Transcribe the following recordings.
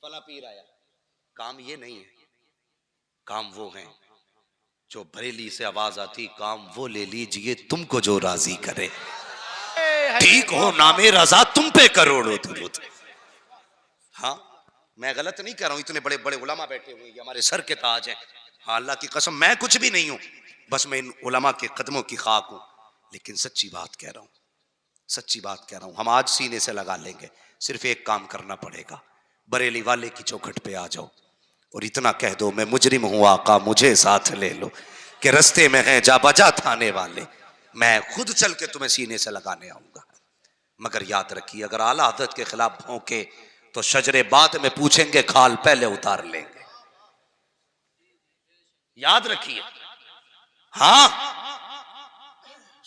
फला पीर आया। काम ये नहीं है, काम वो है जो बरेली से आवाज आती, काम वो ले लीजिए तुमको जो राजी करे, ठीक हो नामे रजा तुम पे करोड़ों दुरूद। हाँ, मैं गलत नहीं कर रहा हूं, इतने बड़े बड़े उलमा बैठे हुए हैं, हमारे सर के ताज हैं। हाँ, अल्लाह की कसम मैं कुछ भी नहीं हूं, बस मैं इन उलमा के कदमों की खाक हूं। लेकिन सच्ची बात कह रहा हूं, सच्ची बात कह रहा हूं, हम आज सीने से लगा लेंगे। सिर्फ एक काम करना पड़ेगा, बरेली वाले की चौखट पे आ जाओ और इतना कह दो, मैं मुजरिम हूं आका मुझे साथ ले लो, कि रस्ते में है जा बजा थाने वाले, मैं खुद चल के तुम्हें सीने से लगाने आऊंगा। मगर याद रखिए, अगर आला हज़रत के खिलाफ भौंके तो शजरे बाद में पूछेंगे, खाल पहले उतार लेंगे। याद रखिए, हाँ,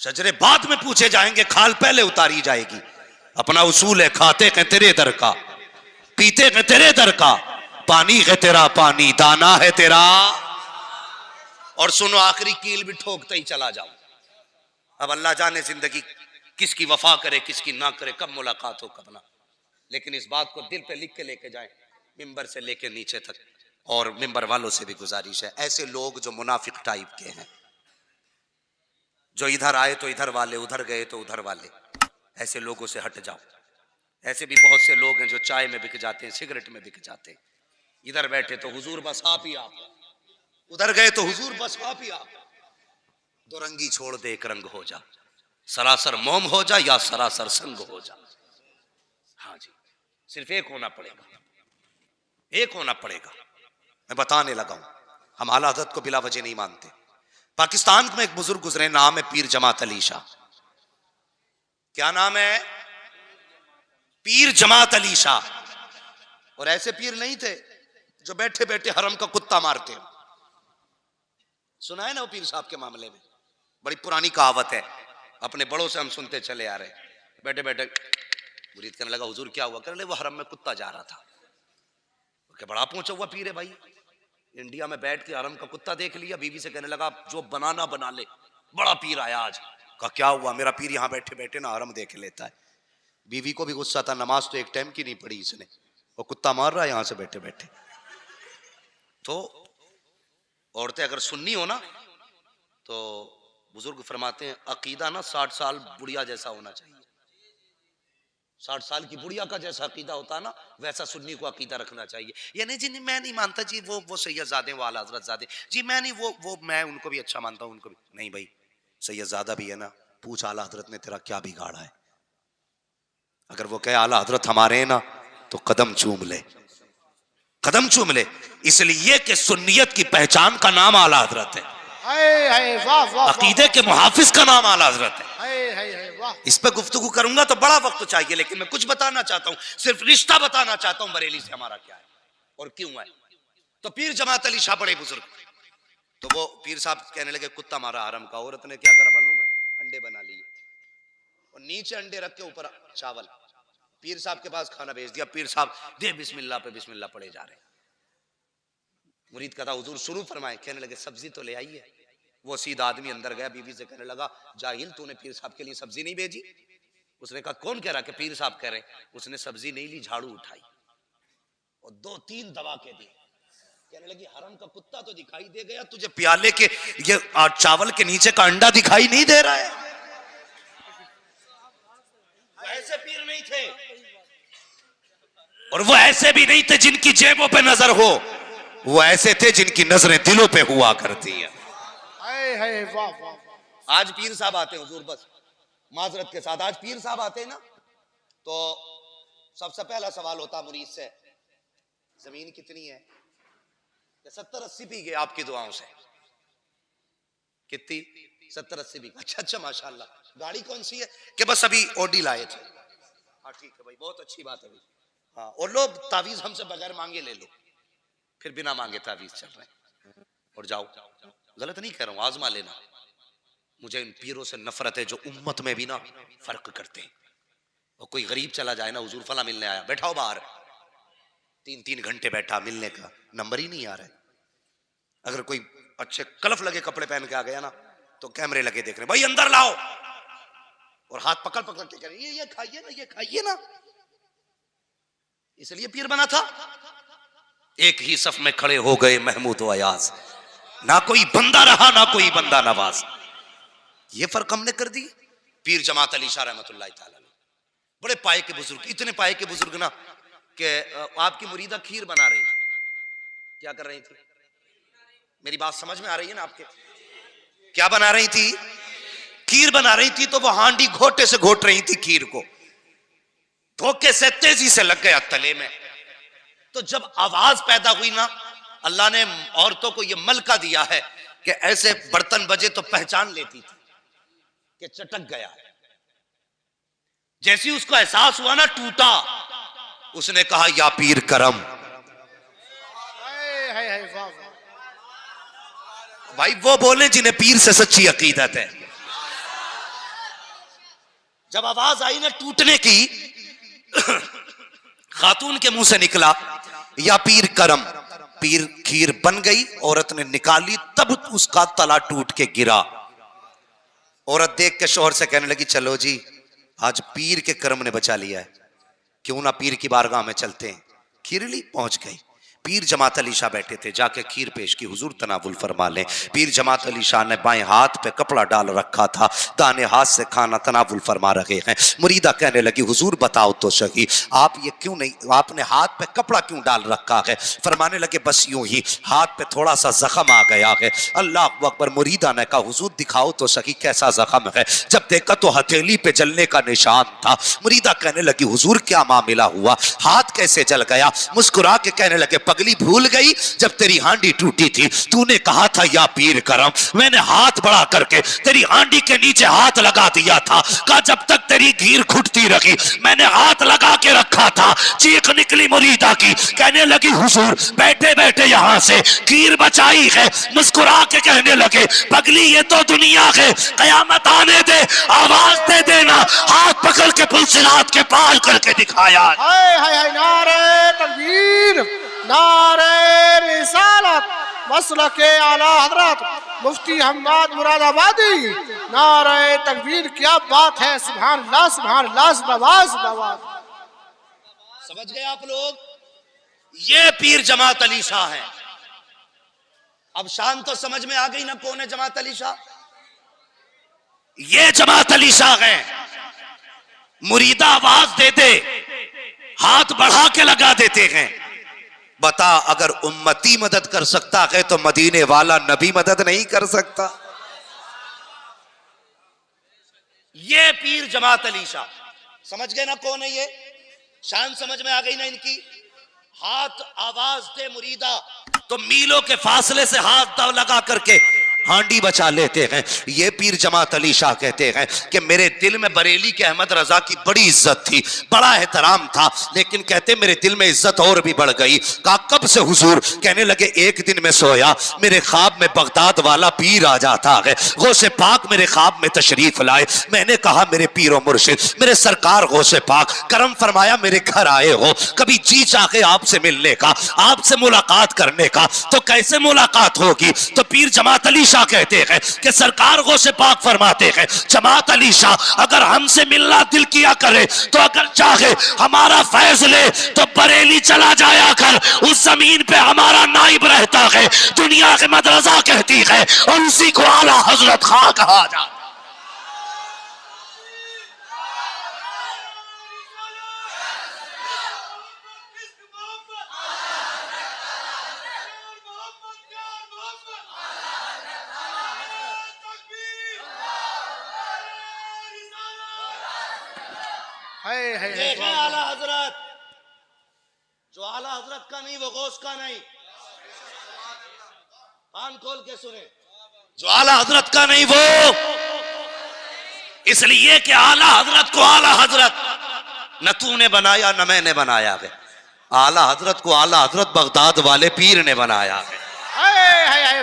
शजरे बाद में पूछे जाएंगे, खाल पहले उतारी जाएगी। अपना उसूल है, खाते हैं तेरे दर का, पीते हैं तेरे दर का, पानी है तेरा पानी, दाना है तेरा। और सुनो, आखिरी कील भी ठोकते ही चला जाओ। अब अल्लाह जाने जिंदगी किसकी वफा करे किसकी ना करे, कब मुलाकात हो कब ना। लेकिन इस बात को दिल पे लिख के लेके जाएं, मिंबर से लेके नीचे तक। और मिंबर वालों से भी गुजारिश है, ऐसे लोग जो मुनाफिक टाइप के हैं, जो इधर आए तो इधर वाले, उधर गए तो उधर वाले, ऐसे लोगों से हट जाओ। ऐसे भी बहुत से लोग हैं जो चाय में बिक जाते हैं, सिगरेट में बिक जाते हैं। इधर बैठे तो हुजूर बस आप ही आप, उधर गए तो हुजूर बस आप ही आप। दो रंगी छोड़ दे एक रंग हो जा, सरासर मोम हो जा या सरासर संग हो जा। हाँ जी, सिर्फ एक होना पड़ेगा, एक होना पड़ेगा। मैं बताने लगा हूं, हम आला हज़रत को बिला वजह नहीं मानते। पाकिस्तान में एक बुजुर्ग गुजरे, नाम है पीर जमात अली शाह। क्या नाम है? पीर जमात अली शाह। और ऐसे पीर नहीं थे जो बैठे बैठे हरम का कुत्ता मारते हो। सुना है ना वो पीर साहब के मामले में, बड़ी पुरानी कहावत है, अपने बड़ों से हम सुनते चले आ रहे। बैठे बैठे मुरीद कहने लगा, हुजूर क्या हुआ? कहने लगे, वो हरम में कुत्ता जा रहा था। क्या बड़ा पहुंचा हुआ पीर है भाई, इंडिया में बैठ के हरम का कुत्ता देख लिया। बीवी से कहने लगा, जो बनाना बना ले, बड़ा पीर आया आज। कहा क्या हुआ? मेरा पीर यहाँ बैठे बैठे ना हरम देख लेता है। बीवी को भी गुस्सा था, नमाज तो एक टाइम की नहीं पढ़ी इसने, वो कुत्ता मार रहा है यहां से बैठे बैठे। तो औरतें अगर सुन्नी हो ना, तो बुजुर्ग फरमाते हैं, अकीदा ना 60 साल बुढ़िया जैसा होना चाहिए। 60 साल की बुढ़िया का जैसा अकीदा होता है ना, वैसा सुन्नी को अकीदा रखना चाहिए। ये नहीं जी, मैं नहीं मानता जी, वो सैयदजादे, वो आला हज़रत ज़ादे जी, मैं नहीं, वो मैं उनको भी अच्छा मानता हूँ, उनको भी नहीं। भाई सैयदजादा भी है ना, पूछ आला हज़रत ने तेरा क्या बिगाड़ा है। अगर वो कहे आला हज़रत हमारे हैं ना, तो कदम चूम ले, कदम चूम ले। इसलिए कि सुन्नियत की पहचान का नाम आला हज़रत है, अकीदे के मुहाफिज का नाम आला हज़रत है। इस पे गुफ्तगू करूंगा तो बड़ा वक्त चाहिए, लेकिन मैं कुछ बताना चाहता हूं, सिर्फ रिश्ता बताना चाहता हूं बरेली से हमारा क्या है और क्यों है। तो पीर जमात अली शाह बड़े बुजुर्ग, तो वो पीर साहब कहने लगे, कुत्ता मारा हरम का। औरत ने क्या करा मालूम है? अंडे बना लिए और नीचे अंडे रख के ऊपर चावल। पीर साहब के पास खाना भेज दिया। पीर साहब दे बिस्मिल्लाह पे बिस्मिल्लाह पड़े जा रहे। मुरीद कहता, हुजूर शुरू फरमाए। कहने लगे, सब्जी तो ले आइए। वो सीधा आदमी अंदर गया, बीवी से कहने लगा, जाहिल तूने पीर साहब के लिए सब्जी नहीं भेजी? उसने कहा, कौन कह रहा? कि पीर साहब कह रहे। उसने सब्जी नहीं ली, झाड़ू उठाई और 2-3 दबा के दी। कहने लगी, हरम का कुत्ता तो दिखाई दे गया, तुझे प्याले के ये चावल के नीचे का अंडा दिखाई नहीं दे रहा है। ऐसे पीर नहीं थे, और वो ऐसे भी नहीं थे जिनकी जेबों पे नजर हो, वो ऐसे थे जिनकी नजरें दिलों पे हुआ करती है। आज पीर साहब आते हैं हुजूर, बस माजरत के साथ, आज पीर साहब आते हैं ना, तो सबसे पहला सवाल होता मुरीद से, जमीन कितनी है? 70-80 बीघे आपकी दुआओं से। कितनी? 70-80 बीघे। अच्छा माशाल्लाह। गाड़ी कौन सी है? कि बस अभी ऑडी लाए थे। हाँ ठीक है भाई, बहुत अच्छी बात है भाई। हाँ, और लो तावीज हमसे बगैर मांगे ले लो, फिर बिना मांगे तावीज चल रहे हैं। और जाओ, गलत नहीं कह रहा हूं, आजमा लेना। मुझे इन पीरों से नफरत है जो उम्मत में भी ना फर्क करते हैं। और कोई गरीब चला जाए ना, हुजूर फला मिलने आया, बैठाओ बाहर, 3-3 घंटे बैठा, मिलने का नंबर ही नहीं आ रहा है। अगर कोई अच्छे कलफ लगे कपड़े पहन के आ गया ना, तो कैमरे लगे देख रहे, भाई अंदर लाओ, और हाथ पकड़ पकड़ के कह रहे, ये खाइए ना, ये खाइए ना। इसलिए पीर बना था। एक ही सफ में खड़े हो गए महमूद व अयाज, ना कोई बंदा रहा ना कोई बंदा नवाज। ये फर्क हमने कर दी। पीर जमात अली शाह रहमतुल्लाह ताला बड़े पाए के बुजुर्ग, इतने पाए के बुजुर्ग ना कि आपकी मुरीदा खीर बना रही थी। क्या कर रही थी? मेरी बात समझ में आ रही है ना आपके? क्या बना रही थी? खीर बना रही थी। तो वो हांडी घोटे से घोट रही थी खीर को, धोखे से तेजी से लग गया तले में। तो जब आवाज पैदा हुई ना, अल्लाह ने औरतों को यह मलका दिया है कि ऐसे बर्तन बजे तो पहचान लेती थी कि चटक गया है। जैसी उसको एहसास हुआ ना, टूटा, उसने कहा या पीर करम। भाई वो बोले जिन्हें पीर से सच्ची अकीदत है। जब आवाज आई ना टूटने की, खातून के मुंह से निकला या पीर करम। पीर खीर बन गई, औरत ने निकाली, तब उसका तला टूट के गिरा। औरत देख के शौहर से कहने लगी चलो जी, आज पीर के करम ने बचा लिया है, क्यों ना पीर की बारगाह में चलते हैं। खीर ली, पहुंच गई। पीर जमात अली शाह बैठे थे, जाके खीर पेश की, हुजूर तनावुल फरमा लें। पीर जमात अली शाह ने बाएं हाथ पे कपड़ा डाल रखा था, दाने हाथ से खाना तनावुल फरमा रहे हैं। मुरीदा कहने लगी हुजूर बताओ तो सही, आप ये क्यों नहीं, आपने हाथ पे कपड़ा क्यों डाल रखा है? फरमाने लगे बस यूं ही, हाथ पे थोड़ा सा जख्म आ गया है। अल्लाह अकबर। मुरीदा ने कहा हुजूर दिखाओ तो सही कैसा जख्म है। जब देखा तो हथेली पे जलने का निशान था। मुरीदा कहने लगी हुजूर क्या मामला हुआ, हाथ कैसे जल गया? मुस्कुरा के कहने लगे पगली भूल गई, जब तेरी हांडी टूटी थी तूने कहा था या पीर करम, मैंने हाथ बढ़ा करके तेरी हांडी के नीचे हाथ लगा दिया था। कहा जब तक तेरी खीर घुटती रही मैंने हाथ लगा के रखा था। चीख निकली मुरीदा की, कहने लगी हुजूर बैठे बैठे यहां से खीर बचाई है। मुस्कुरा के कहने लगे पगली ये तो दुनिया है, कयामत आने दे आवाज दे देना। हाथ पकड़ के पुलसिरात के पार करके दिखाया। हाय हाय हाय, नारे तकबीर, नारे रिसालत, मसलके आला हजरत मुफ्ती हम्माद मुरादाबादी, नारे तकबीर। क्या बात है, सुभान अल्लाह सुभान अल्लाह, जिंदाबाद जिंदाबाद। समझ गए आप लोग? ये पीर जमात अली शाह है। अब शान तो समझ में आ गई ना कौन है जमात अली शाह? ये जमात अली शाह है। मुरीदा आवाज दे दे हाथ बढ़ा के लगा देते हैं। बता अगर उम्मती मदद कर सकता है तो मदीने वाला नबी मदद नहीं कर सकता? ये पीर जमात अली शाह। समझ गए ना कौन है ये? शान समझ में आ गई ना इनकी? हाथ आवाज दे मुरीदा तो मीलों के फासले से हाथ लगा करके हांडी बचा लेते हैं। ये पीर जमात अली शाह कहते हैं कि मेरे दिल में बरेली के अहमद रजा की बड़ी इज्जत थी, बड़ा एहतराम था, लेकिन कहते मेरे दिल में इज्जत और भी बढ़ गई। कहा कब से हुजूर? कहने लगे एक दिन में सोया, मेरे ख्वाब में बगदाद वाला पीर आ जाता है, गौसे पाक मेरे ख्वाब में तशरीफ लाए। मैंने कहा मेरे पीरो मुर्शिद, मेरे सरकार गौसे पाक करम फरमाया मेरे घर आए हो, कभी जी चाहे आपसे मिलने का, आपसे मुलाकात करने का, तो कैसे मुलाकात होगी? तो पीर जमात अली शाह कहते हैं कि सरकार गौसे पाक फरमाते हैं जमात अली शाह अगर हमसे मिलना दिल किया करे तो अगर चाहे हमारा फैज ले तो बरेली चला जाया कर, उस जमीन पे हमारा नाइब रहता है। दुनिया के मदरसा कहती है और उसी को आला हजरत खां कहा जाता। देखें आला हजरत, जो आला हजरत का नहीं वो गौस का नहीं। कान खोल के सुने, जो आला हजरत का नहीं वो, इसलिए कि आला हजरत को आला हजरत न तूने बनाया न मैंने बनाया है। आला हजरत को आला हजरत बगदाद वाले पीर ने बनाया है।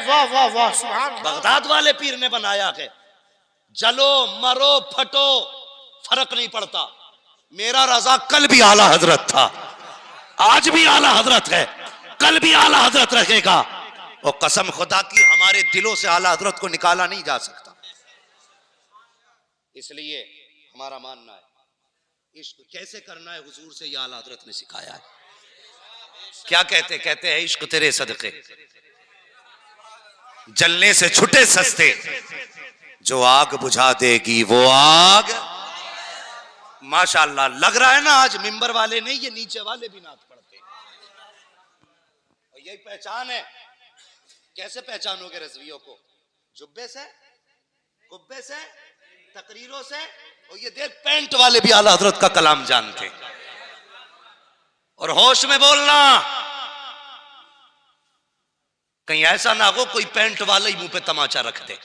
वाह वाह वाह, सुभान। बगदाद वाले पीर ने बनाया है। जलो मरो फटो फर्क नहीं पड़ता। मेरा रजा कल भी आला हजरत था, आज भी आला हजरत है, कल भी आला हजरत रहेगा। और कसम खुदा की हमारे दिलों से आला हजरत को निकाला नहीं जा सकता। इसलिए हमारा मानना है इश्क कैसे करना है हुजूर से, ये आला हजरत ने सिखाया है। क्या कहते? कहते हैं इश्क तेरे सदके जलने से छुटे सस्ते, जो आग बुझा देगी वो आग। माशाअल्लाह, लग रहा है ना आज मिंबर वाले नहीं, ये नीचे वाले भी नात पढ़ते। और यही पहचान है। कैसे पहचानोगे रज़वियों को? जुब्बे से, कुब्बे से, तकरीरों से। और ये देख पैंट वाले भी आला हजरत का कलाम जानते। और होश में बोलना, कहीं ऐसा ना हो कोई पैंट वाला ही मुंह पे तमाचा रख दे।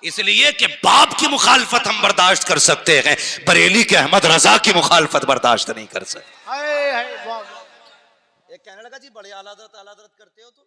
इसलिए कि बाप की मुखालफत हम बर्दाश्त कर सकते हैं, बरेली के अहमद रजा की मुखालफत बर्दाश्त नहीं कर सकते। हाय हाय वाह। एक कहने लगा जी बड़े आला हज़रत करते हो तुम।